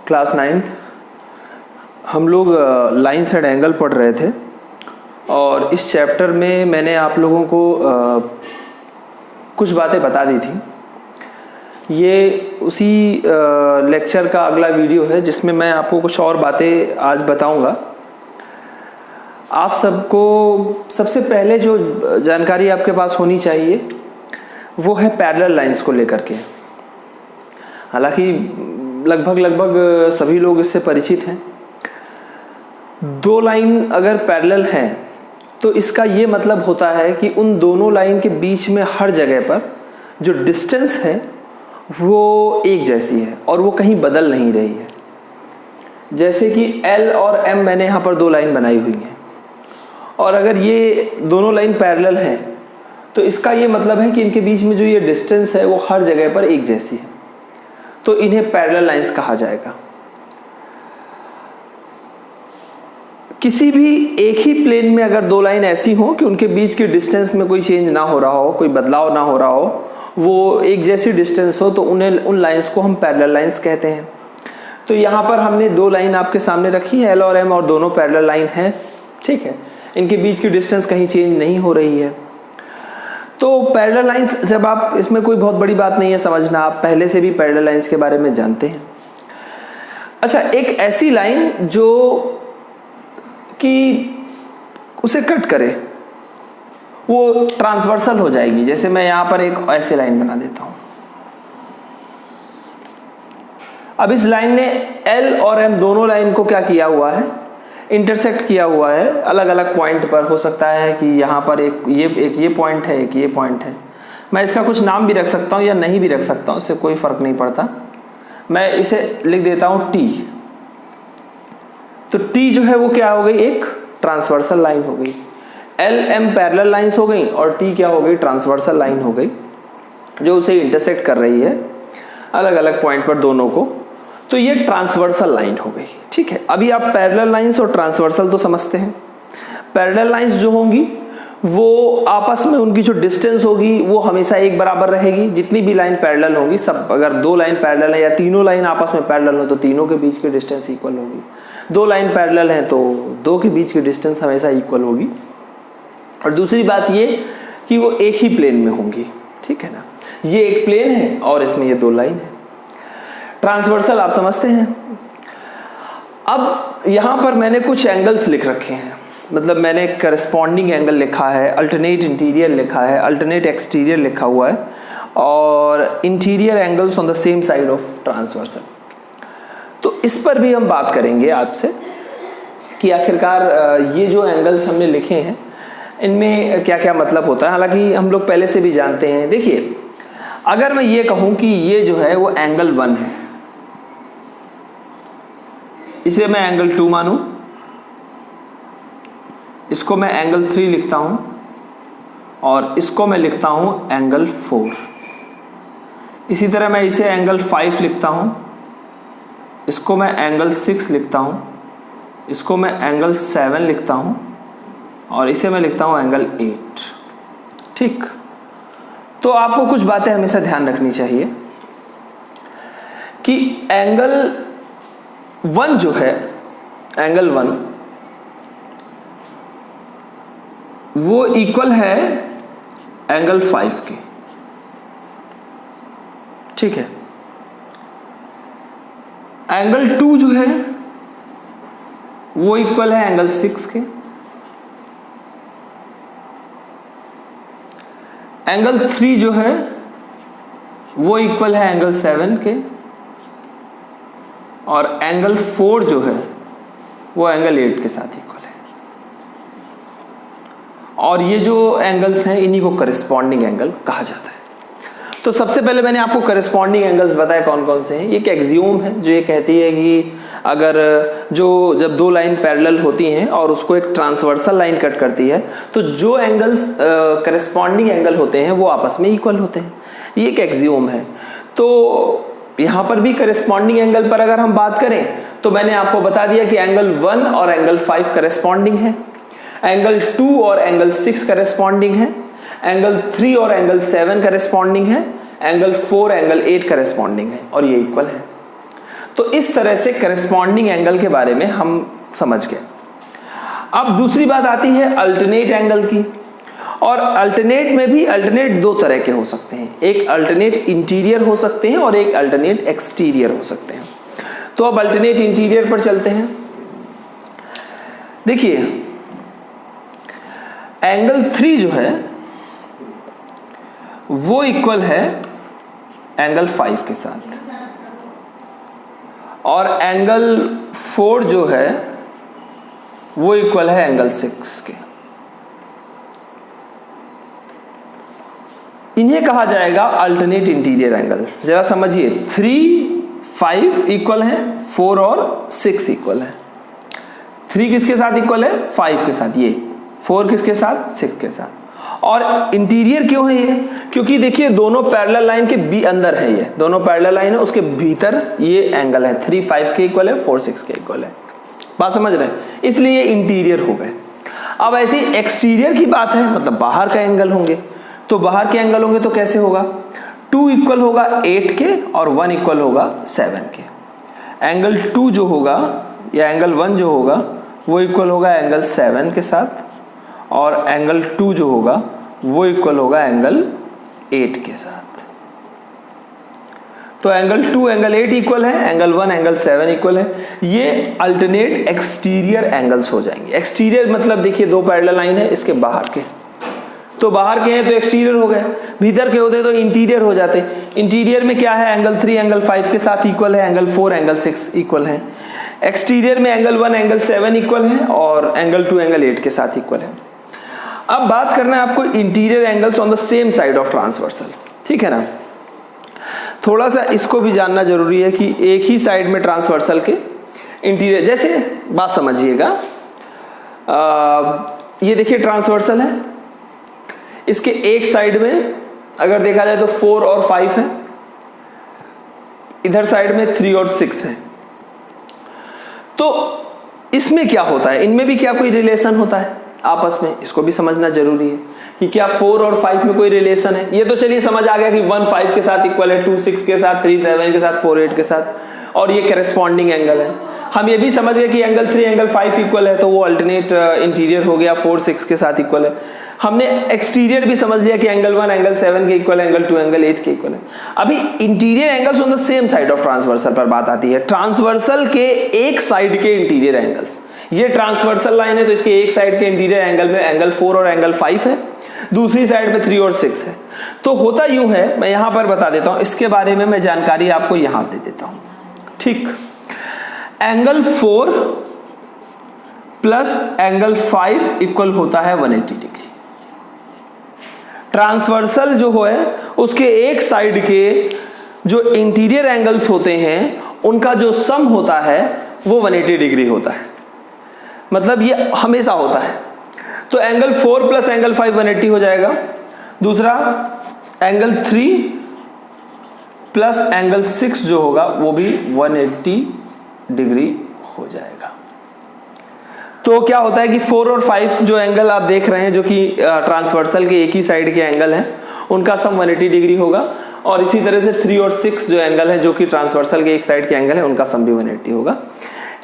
Class 9th हम लोग line side angle पढ़ रहे थे और इस चैप्टर में मैंने आप लोगों को कुछ बातें बता दी थी। ये उसी लेक्चर का अगला वीडियो है जिसमें मैं आपको कुछ और बातें आज बताऊंगा। आप सबको सबसे पहले जो जानकारी आपके पास होनी चाहिए वो है पैरेलल लाइंस को लेकर के। हालांकि लगभग सभी लोग इससे परिचित हैं। दो लाइन अगर पैरेलल हैं तो इसका ये मतलब होता है कि उन दोनों लाइन के बीच में हर जगह पर जो डिस्टेंस है वो एक जैसी है और वो कहीं बदल नहीं रही है। जैसे कि L और M मैंने यहाँ पर दो लाइन बनाई हुई हैं और अगर ये दोनों लाइन पैरेलल हैं तो इसका ये मतलब है कि इनके बीच में जो ये डिस्टेंस है वो हर जगह पर एक जैसी है, तो इन्हें पैरेलल लाइंस कहा जाएगा। किसी भी एक ही प्लेन में अगर दो लाइन ऐसी हो कि उनके बीच के डिस्टेंस में कोई चेंज ना हो रहा हो, कोई बदलाव ना हो रहा हो, वो एक जैसी डिस्टेंस हो, तो उन लाइंस को हम पैरेलल लाइंस कहते हैं। तो यहाँ पर हमने दो लाइन आपके सामने रखी है L और M और दोनों पैरेलल लाइन हैं, ठीक है। इनके बीच की डिस्टेंस कहीं चेंज नहीं हो रही है। तो पैरेलल लाइंस, जब आप, इसमें कोई बहुत बड़ी बात नहीं है समझना, आप पहले से भी पैरेलल लाइंस के बारे में जानते हैं। अच्छा, एक ऐसी लाइन जो कि उसे कट करे वो ट्रांसवर्सल हो जाएगी। जैसे मैं यहां पर एक ऐसी लाइन बना देता हूं। अब इस लाइन ने L और M दोनों लाइन को क्या किया हुआ है, इंटरसेक्ट किया हुआ है अलग अलग पॉइंट पर। हो सकता है कि यहाँ पर एक ये पॉइंट है, एक ये पॉइंट है। मैं इसका कुछ नाम भी रख सकता हूँ या नहीं भी रख सकता हूँ, इससे कोई फर्क नहीं पड़ता। मैं इसे लिख देता हूँ T। तो T जो है वो क्या हो गई, एक ट्रांसवर्सल लाइन हो गई। L M पैरेलल लाइंस हो गई और T क्या हो गई, ट्रांसवर्सल लाइन हो गई, जो उसे इंटरसेक्ट कर रही है अलग अलग पॉइंट पर दोनों को। तो ये ट्रांसवर्सल लाइन हो गई, ठीक है। अभी आप पैरेलल लाइंस और ट्रांसवर्सल तो समझते हैं। पैरेलल लाइंस जो होंगी वो आपस में उनकी जो डिस्टेंस होगी वो हमेशा एक बराबर रहेगी। जितनी भी लाइन पैरेलल होंगी सब, अगर दो लाइन पैरेलल है या तीनों लाइन आपस में पैरेलल हो तो तीनों के बीच की डिस्टेंस इक्वल होगी। दो लाइन पैरेलल हैं तो दो के बीच की डिस्टेंस हमेशा इक्वल होगी। और दूसरी बात ये कि वो एक ही प्लेन में होंगी, ठीक है ना। ये एक प्लेन है और इसमें ये दो लाइन है। ट्रांसवर्सल आप समझते हैं। अब यहां पर मैंने कुछ एंगल्स लिख रखे हैं, मतलब मैंने करस्पॉन्डिंग एंगल लिखा है, अल्टरनेट इंटीरियर लिखा है, अल्टरनेट एक्सटीरियर लिखा हुआ है और interior angles on the same side of transversal. तो इस पर भी हम बात करेंगे आपसे कि आखिरकार ये जो एंगल्स हमने लिखे हैं इनमें क्या क्या मतलब होता है। हालांकि हम लोग पहले से भी जानते हैं। देखिए, अगर मैं ये कहूं कि ये जो है वो एंगल 1 है, इसे मैं एंगल 2 मानूं, इसको मैं एंगल 3 लिखता हूं और इसको मैं लिखता हूं एंगल 4। इसी तरह मैं इसे एंगल 5 लिखता हूं, इसको मैं एंगल 6 लिखता हूं, इसको मैं एंगल 7 लिखता हूं और इसे मैं लिखता हूं एंगल 8, ठीक। तो आपको कुछ बातें हमेशा ध्यान रखनी चाहिए कि एंगल 1 जो है, एंगल 1 वो इक्वल है एंगल 5 के, ठीक है। एंगल 2 जो है वो इक्वल है एंगल 6 के। एंगल 3 जो है वो इक्वल है एंगल 7 के और एंगल 4 जो है वो एंगल 8 के साथ इक्वल है। और ये जो एंगल्स हैं इन्हीं को करस्पॉन्डिंग एंगल कहा जाता है। तो सबसे पहले मैंने आपको करस्पॉन्डिंग एंगल्स बताए कौन कौन से हैं। ये एक एक्सियोम है जो ये कहती है कि अगर जब दो लाइन पैरेलल होती हैं और उसको एक ट्रांसवर्सल लाइन कट करती है तो जो एंगल्स करस्पॉन्डिंग एंगल होते हैं वो आपस में इक्वल होते हैं। ये एक एक्सियोम है। तो यहाँ पर भी करस्पॉन्डिंग एंगल पर अगर हम बात करें तो मैंने आपको बता दिया कि एंगल 1 और एंगल 5 करस्पॉन्डिंग है, एंगल 2 और एंगल 6 करस्पॉन्डिंग है, एंगल 3 और एंगल 7 करस्पॉन्डिंग है, एंगल 4 एंगल 8 करस्पॉन्डिंग है और ये इक्वल है। तो इस तरह से करेस्पॉन्डिंग एंगल के बारे में हम समझ गए। अब दूसरी बात आती है अल्टरनेट एंगल की, और अल्टरनेट में भी अल्टरनेट दो तरह के हो सकते हैं, एक अल्टरनेट इंटीरियर हो सकते हैं और एक अल्टरनेट एक्सटीरियर हो सकते हैं। तो अब अल्टरनेट इंटीरियर पर चलते हैं। देखिए एंगल 3 जो है वो इक्वल है एंगल 5 के साथ, और एंगल 4 जो है वो इक्वल है एंगल 6 के। इन्हें कहा जाएगा अल्टरनेट इंटीरियर एंगल। जरा समझिए, 3, 5 इक्वल है, 4 और 6 इक्वल है। 3 किसके साथ इक्वल है? 5 के साथ, ये 4 किसके साथ? 6 के साथ। और इंटीरियर क्यों है ये? क्योंकि देखिए दोनों पैरेलल लाइन के अंदर है, ये दोनों पैरेलल लाइन है, उसके भीतर ये एंगल है। 3 5 के इक्वल है, 4 6 के इक्वल है। बात समझ रहे हैं? इसलिए इंटीरियर हो गए। अब ऐसी एक्सटीरियर की बात है, मतलब बाहर का एंगल होंगे। तो बाहर के एंगल होंगे तो कैसे होगा? 2 इक्वल होगा 8 के और 1 इक्वल होगा 7 के। एंगल 2 जो होगा या एंगल 1 जो होगा वो इक्वल होगा एंगल 7 के साथ, और एंगल 2 जो होगा वो इक्वल होगा एंगल 8 के साथ। तो एंगल 2 एंगल 8 इक्वल है, एंगल 1 एंगल 7 इक्वल है। ये अल्टरनेट एक्सटीरियर एंगल्स हो जाएंगे। एक्सटीरियर मतलब देखिए दो पैरेलल लाइन है, इसके बाहर के, तो बाहर के हैं तो एक्सटीरियर हो गए, भीतर के होते तो इंटीरियर हो जाते। इंटीरियर में क्या है? एंगल 3 एंगल 5 के साथ इक्वल है, एंगल 4 एंगल 6 इक्वल है। एक्सटीरियर में एंगल 1 एंगल 7 इक्वल है और एंगल 2 एंगल 8 के साथ इक्वल है। अब बात करना है आपको interior angles on the same side of transversal, ठीक है ना। थोड़ा सा इसको भी जानना जरूरी है कि एक ही साइड में ट्रांसवर्सल के इंटीरियर, जैसे बात समझिएगा, ये देखिए ट्रांसवर्सल है, इसके एक साइड में अगर देखा जाए तो 4 और 5 है, इधर साइड में 3 और 6 है। तो इसमें क्या होता है? इनमें भी क्या कोई रिलेशन होता है आपस में? इसको भी समझना जरूरी है कि क्या 4 और 5 में कोई रिलेशन है। ये तो चलिए समझ आ गया कि 1 5 के साथ इक्वल है, 2 6 के साथ, 3 7 के साथ, 4 8 के साथ, और ये करेस्पॉन्डिंग एंगल है। हम ये भी समझ गए कि एंगल 3 एंगल 5 इक्वल है, तो वो अल्टरनेट इंटीरियर हो गया, 4 6 के साथ इक्वल है। हमने एक्सटीरियर भी समझ लिया कि एंगल 1 एंगल 7 के इक्वल है, एंगल 2 एंगल 8 के इक्वल है। अभी interior angles on the same side of transversal पर बात आती है। ट्रांसवर्सल के एक साइड के इंटीरियर एंगल्स, ये ट्रांसवर्सल लाइन है तो इसके एक साइड के इंटीरियर एंगल में एंगल 4 और एंगल 5 है, दूसरी साइड में 3 और 6 है। तो होता यूं है, मैं यहां पर बता देता हूं, इसके बारे में मैं जानकारी आपको यहां दे देता हूं, ठीक। एंगल 4 प्लस एंगल 5 इक्वल होता है 180 डिग्री। ट्रांसवर्सल जो है उसके एक साइड के जो इंटीरियर एंगल्स होते हैं उनका जो सम होता है वो 180 डिग्री होता है, मतलब ये हमेशा होता है। तो एंगल 4 प्लस एंगल 5 180 हो जाएगा। दूसरा एंगल 3 प्लस एंगल 6 जो होगा वो भी 180 डिग्री हो जाएगा। तो क्या होता है कि 4 और 5 जो एंगल आप देख रहे हैं जो कि ट्रांसवर्सल के एक ही साइड के एंगल हैं, उनका सम 180 डिग्री होगा, और इसी तरह से 3 और 6 जो एंगल है जो कि ट्रांसवर्सल के एक साइड के एंगल है, उनका सम भी 180 होगा।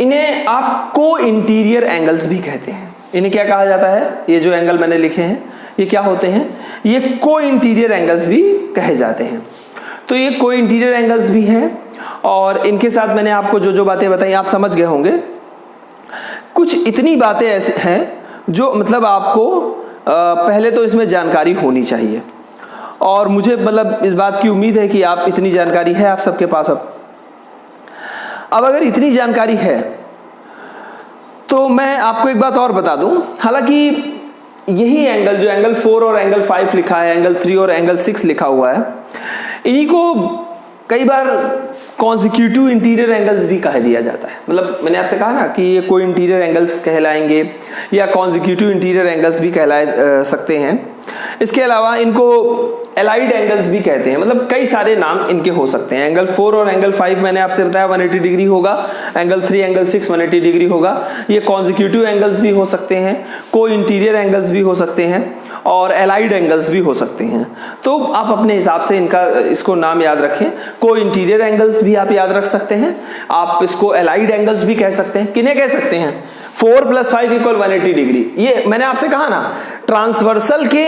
इन्हें आप को इंटीरियर एंगल्स भी कहते हैं। इन्हें क्या कहा जाता है? ये जो एंगल मैंने लिखे हैं ये क्या होते हैं? ये को इंटीरियर एंगल्स भी कहे जाते हैं। तो ये को इंटीरियर एंगल्स भी हैं, और इनके साथ मैंने आपको जो जो बातें बताई आप समझ गए होंगे। कुछ इतनी बातें ऐसे हैं जो मतलब आपको पहले तो इसमें जानकारी होनी चाहिए, और मुझे मतलब इस बात की उम्मीद है कि आप इतनी जानकारी है आप सबके पास। अब अगर इतनी जानकारी है तो मैं आपको एक बात और बता दूं, हालांकि यही एंगल जो एंगल 4 और एंगल 5 लिखा है, एंगल 3 और एंगल 6 लिखा हुआ है, इन्हीं को कई बार कॉन्जिक्यूटिव इंटीरियर एंगल्स भी कह दिया जाता है। मतलब मैंने आपसे कहा ना कि ये को इंटीरियर एंगल्स कहलाएंगे या कॉन्जिक्यूटिव इंटीरियर एंगल्स भी कहला सकते हैं। इसके अलावा इनको एलाइड एंगल्स भी कहते हैं, मतलब कई सारे नाम इनके हो सकते हैं। एंगल 4 और एंगल 5 मैंने आपसे बताया 180 डिग्री होगा, एंगल 3 एंगल 6 180 डिग्री होगा। ये कॉन्जिक्यूटिव एंगल्स भी हो सकते हैं, को इंटीरियर एंगल्स भी हो सकते हैं, और एलाइड एंगल्स भी हो सकते हैं। तो आप अपने हिसाब से इसको नाम याद रखें। को इंटीरियर एंगल्स भी आप याद रख सकते हैं, आप इसको एलाइड एंगल्स भी कह सकते हैं। किन्हें कह सकते हैं? 4 + 5 = 180 डिग्री। ये मैंने आपसे कहा ना, ट्रांसवर्सल के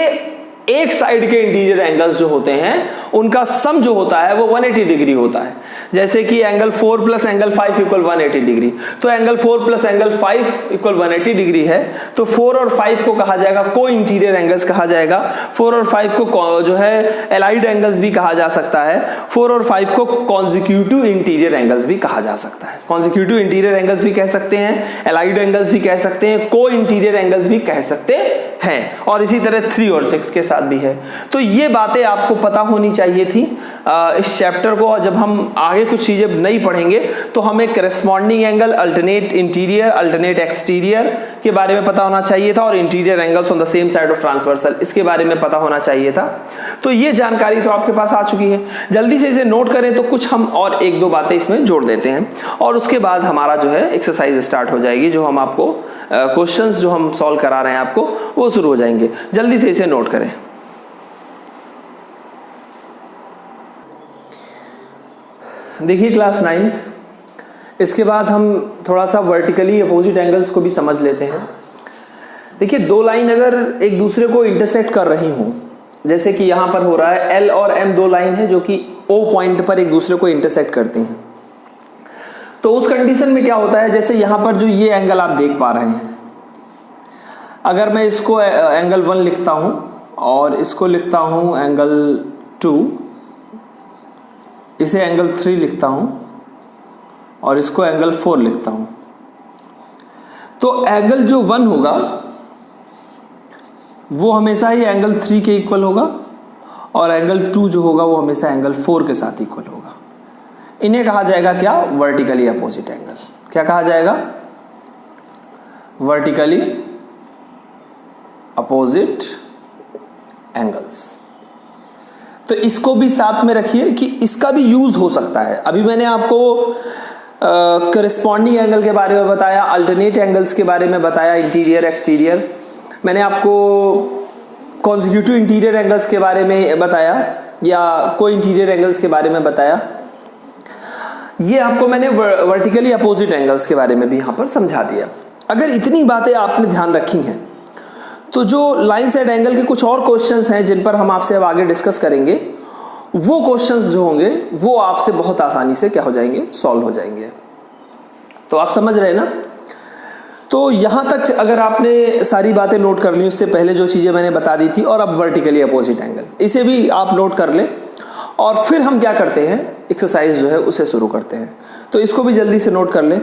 एक साइड के इंटीरियर एंगल्स जो होते हैं उनका सम जो होता है वो 180 डिग्री होता है। जैसे कि एंगल 4 + एंगल 5 = 180 डिग्री, तो एंगल 4 + एंगल 5 = 180 डिग्री है, तो 4 और 5 को कहा जाएगा को इंटीरियर एंगल्स कहा जाएगा। 4 और 5 को जो है एलाइड एंगल्स भी कहा जा सकता है। 4 और 5 को कॉन्जिक्यूटिव इंटीरियर एंगल्स भी कहा जा सकता है। कॉन्जिक्यूटिव इंटीरियर एंगल्स भी कह सकते हैं, एलाइड एंगल्स भी कह सकते हैं, को इंटीरियर एंगल्स भी कह सकते हैं, और इसी तरह 3 और 6 के साथ भी है। तो ये बातें आपको पता होनी चाहिए थी। इस चैप्टर को जब हम आगे कुछ चीजें नहीं पढ़ेंगे तो हमें corresponding angle, alternate interior, alternate exterior के बारे में पता होना चाहिए था, और interior angles on the same side of transversal इसके बारे में पता होना चाहिए था। तो ये जानकारी तो आपके पास आ चुकी है। जल्दी से इसे नोट करें तो कुछ हम और 1-2 बातें इसमें जोड़ देते हैं, और उसके बाद हमारा जो है एक्सरसाइज स्टार्ट हो जाएगी। जो हम आपको क्वेश्चंस जो हम सॉल्व करा रहे हैं आपको वो शुरू हो जाएंगे। जल्दी से इसे नोट करें। देखिए क्लास 9th, इसके बाद हम थोड़ा सा वर्टिकली अपोजिट एंगल्स को भी समझ लेते हैं। देखिए 2 लाइन अगर एक दूसरे को इंटरसेक्ट कर रही हूं, जैसे कि यहां पर हो रहा है L और M 2 लाइन है जो कि O पॉइंट पर एक दूसरे को इंटरसेक्ट करती हैं, तो उस कंडीशन में क्या होता है, जैसे यहां पर जो ये एंगल आप देख पा रहे हैं, अगर मैं इसको एंगल 1 लिखता हूं और इसको लिखता हूं एंगल 2, इसे एंगल 3 लिखता हूं और इसको एंगल 4 लिखता हूं, तो एंगल जो 1 होगा वो हमेशा ही एंगल 3 के इक्वल होगा, और एंगल 2 जो होगा वो हमेशा एंगल 4 के साथ इक्वल होगा। इन्हें कहा जाएगा क्या? Vertically opposite angle. क्या कहा जाएगा? Vertically opposite angles. तो इसको भी साथ में रखिए कि इसका भी यूज हो सकता है। अभी मैंने आपको करस्पॉन्डिंग एंगल के बारे में बताया, अल्टरनेट एंगल्स के बारे में बताया, इंटीरियर एक्सटीरियर। मैंने आपको कॉन्जिक्यूटिव इंटीरियर एंगल्स के बारे में बताया, या को इंटीरियर एंगल्स के बारे में बताया। ये आपको मैंने वर्टिकली अपोजिट एंगल्स के बारे में भी यहां पर समझा दिया। अगर इतनी बातें आपने ध्यान रखी हैं तो जो लाइन साइड एंगल के कुछ और क्वेश्चंस हैं जिन पर हम आपसे अब आगे डिस्कस करेंगे, वो क्वेश्चंस जो होंगे वो आपसे बहुत आसानी से क्या हो जाएंगे? सॉल्व हो जाएंगे। तो आप समझ रहे हैं ना? तो यहां तक अगर आपने सारी बातें नोट कर ली, उससे पहले जो चीजें मैंने बता दी थी, और अब वर्टिकली अपोजिट एंगल, इसे भी आप नोट कर लें, और फिर हम क्या करते हैं, एक्सरसाइज जो है उसे शुरू करते हैं। तो इसको भी जल्दी से नोट कर लें।